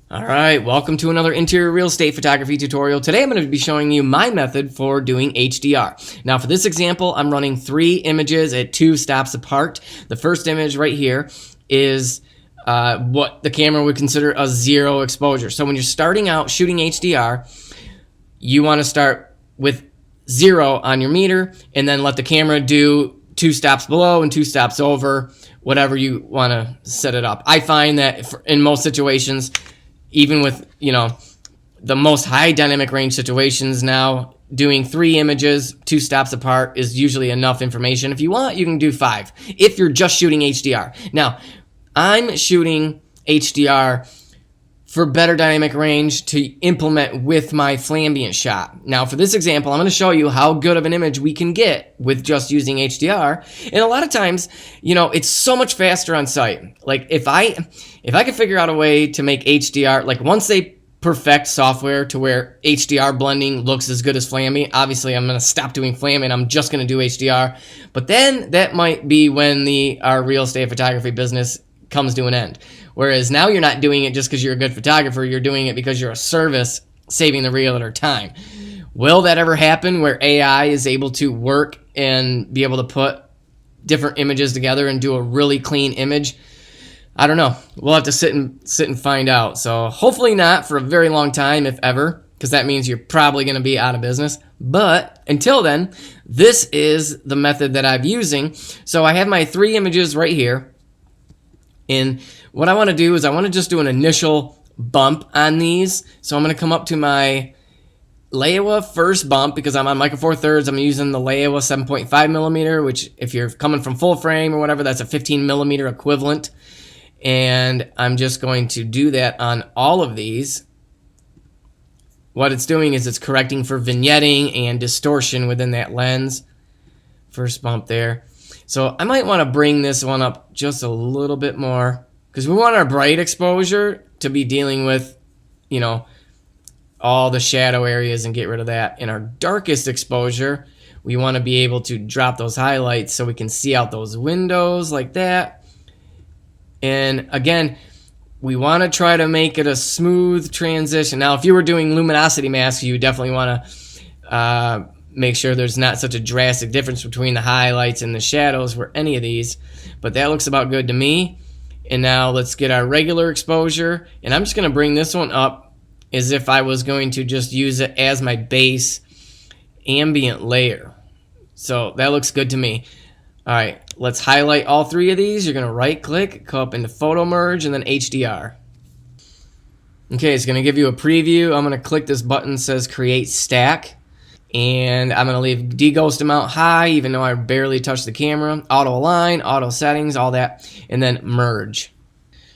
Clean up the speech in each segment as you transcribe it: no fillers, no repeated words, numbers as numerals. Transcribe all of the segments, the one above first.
All right, welcome to another interior real estate photography tutorial. Today I'm going to be showing you my method for doing HDR. Now for this example, I'm running 3 images at 2 stops apart. The first image right here is what the camera would consider a 0 exposure. So when you're starting out shooting HDR, you want to start with 0 on your meter and then let the camera do 2 stops below and 2 stops over, whatever you want to set it up. I find that in most situations, even with, the most high dynamic range situations now, doing 3 images, 2 stops apart is usually enough information. If you want, you can do 5 if you're just shooting HDR. Now, I'm shooting HDR for better dynamic range to implement with my flambient shot. Now, for this example, I'm going to show you how good of an image we can get with just using HDR. And a lot of times, it's so much faster on site. Like if I could figure out a way to make HDR, like once they perfect software to where HDR blending looks as good as flambient, obviously I'm going to stop doing flambient. I'm just going to do HDR. But then that might be when our real estate photography business comes to an end. Whereas now you're not doing it just because you're a good photographer, you're doing it because you're a service saving the realtor time. Will that ever happen where AI is able to work and be able to put different images together and do a really clean image? I don't know. We'll have to sit and find out. So hopefully not for a very long time, if ever, because that means you're probably going to be out of business. But until then, this is the method that I'm using. So I have my 3 images right here. And what I want to do is I want to just do an initial bump on these. So I'm going to come up to my Leiwa first bump because I'm on Micro Four Thirds. I'm using the Leiwa 7.5 millimeter, which if you're coming from full frame or whatever, that's a 15 millimeter equivalent. And I'm just going to do that on all of these. What it's doing is it's correcting for vignetting and distortion within that lens. First bump there. So I might want to bring this one up just a little bit more because we want our bright exposure to be dealing with, all the shadow areas and get rid of that. In our darkest exposure, we want to be able to drop those highlights so we can see out those windows like that. And again, we want to try to make it a smooth transition. Now, if you were doing luminosity masks, you definitely want to make sure there's not such a drastic difference between the highlights and the shadows for any of these. But that looks about good to me. And now let's get our regular exposure. And I'm just going to bring this one up as if I was going to just use it as my base ambient layer. So that looks good to me. All right, let's highlight all 3 of these. You're going to right click, go up into photo merge, and then HDR. Okay, it's going to give you a preview. I'm going to click this button that says create stack. And I'm going to leave deghost amount high, even though I barely touched the camera. Auto align, auto settings, all that. And then merge.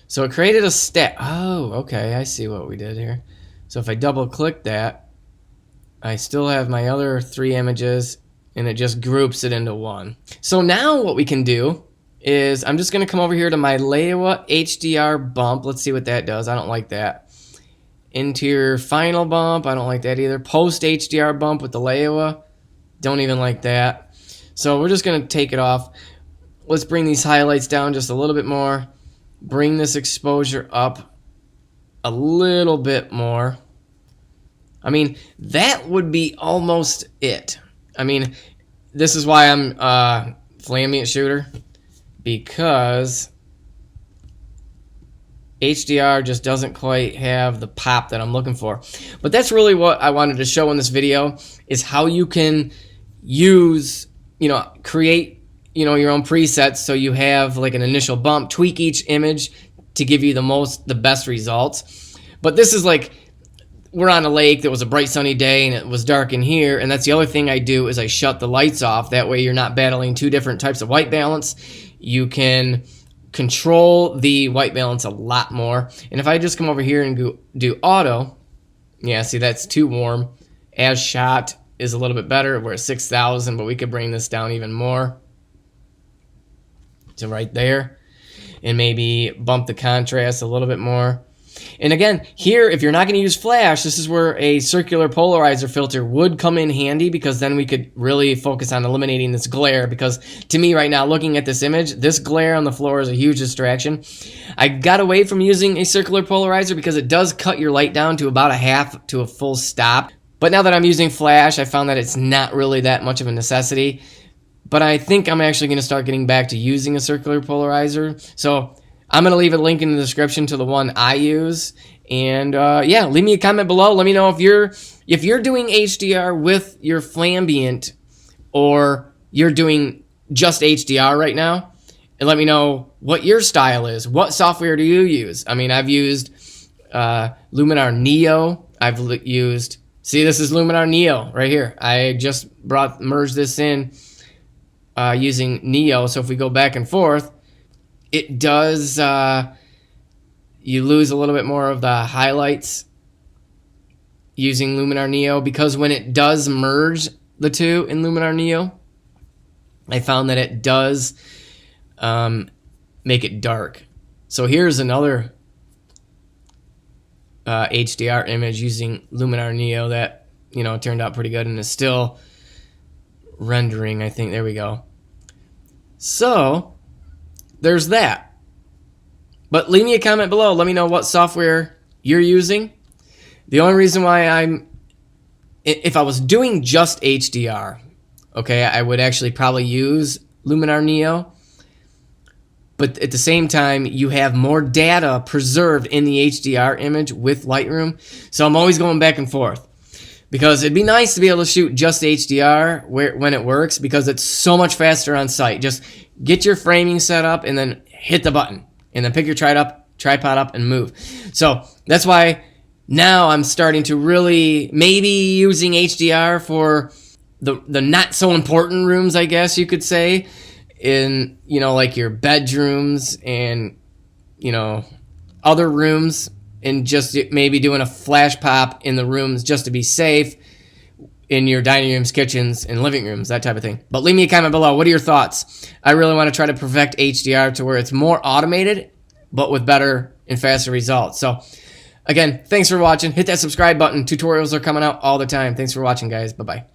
So it created a stack. Oh, okay, I see what we did here. So if I double click that, I still have my other 3 images, and it just groups it into one. So now what we can do is I'm just going to come over here to my Leiwa HDR bump. Let's see what that does. I don't like that. Interior final bump, I don't like that either. Post HDR bump with the Leiwa, don't even like that. So we're just going to take it off. Let's bring these highlights down just a little bit more. Bring this exposure up a little bit more. I mean, that would be almost it. I mean, this is why I'm a flambient shooter, because HDR just doesn't quite have the pop that I'm looking for. But that's really what I wanted to show in this video, is how you can use, create, your own presets so you have like an initial bump, tweak each image to give you the best results. But this is like, we're on a lake that was a bright sunny day and it was dark in here, and that's the other thing I do is I shut the lights off. That way you're not battling 2 different types of white balance. You control the white balance a lot more. And if I just come over here and do auto, yeah, see, that's too warm. As shot is a little bit better. We're at 6,000, but we could bring this down even more to right there and maybe bump the contrast a little bit more. And again, here, if you're not going to use flash, this is where a circular polarizer filter would come in handy, because then we could really focus on eliminating this glare. Because to me right now, looking at this image, this glare on the floor is a huge distraction. I got away from using a circular polarizer because it does cut your light down to about a half to a full stop. But now that I'm using flash, I found that it's not really that much of a necessity. But I think I'm actually going to start getting back to using a circular polarizer. So I'm going to leave a link in the description to the one I use. And yeah, leave me a comment below. Let me know if you're doing HDR with your Flambient, or you're doing just HDR right now. And let me know what your style is. What software do you use? I mean, I've used Luminar Neo. I've used... See, this is Luminar Neo right here. I just merged this in using Neo. So if we go back and forth, it does, you lose a little bit more of the highlights using Luminar Neo, because when it does merge the two in Luminar Neo, I found that it does make it dark. So here's another HDR image using Luminar Neo that, you know, turned out pretty good and is still rendering, I think. There we go. So there's that. But leave me a comment below. Let me know what software you're using. The only reason why if I was doing just HDR, okay, I would actually probably use Luminar Neo. But at the same time, you have more data preserved in the HDR image with Lightroom. So I'm always going back and forth, because it'd be nice to be able to shoot just HDR when it works, because it's so much faster on site. Just get your framing set up and then hit the button, and then pick your tripod up and move. So that's why now I'm starting to really maybe using HDR for the not so important rooms, I guess you could say, in, you know, like your bedrooms and, you know, other rooms, and just maybe doing a flash pop in the rooms just to be safe in your dining rooms, kitchens, and living rooms, that type of thing. But leave me a comment below. What are your thoughts? I really want to try to perfect HDR to where it's more automated, but with better and faster results. So again, thanks for watching. Hit that subscribe button. Tutorials are coming out all the time. Thanks for watching, guys. Bye-bye.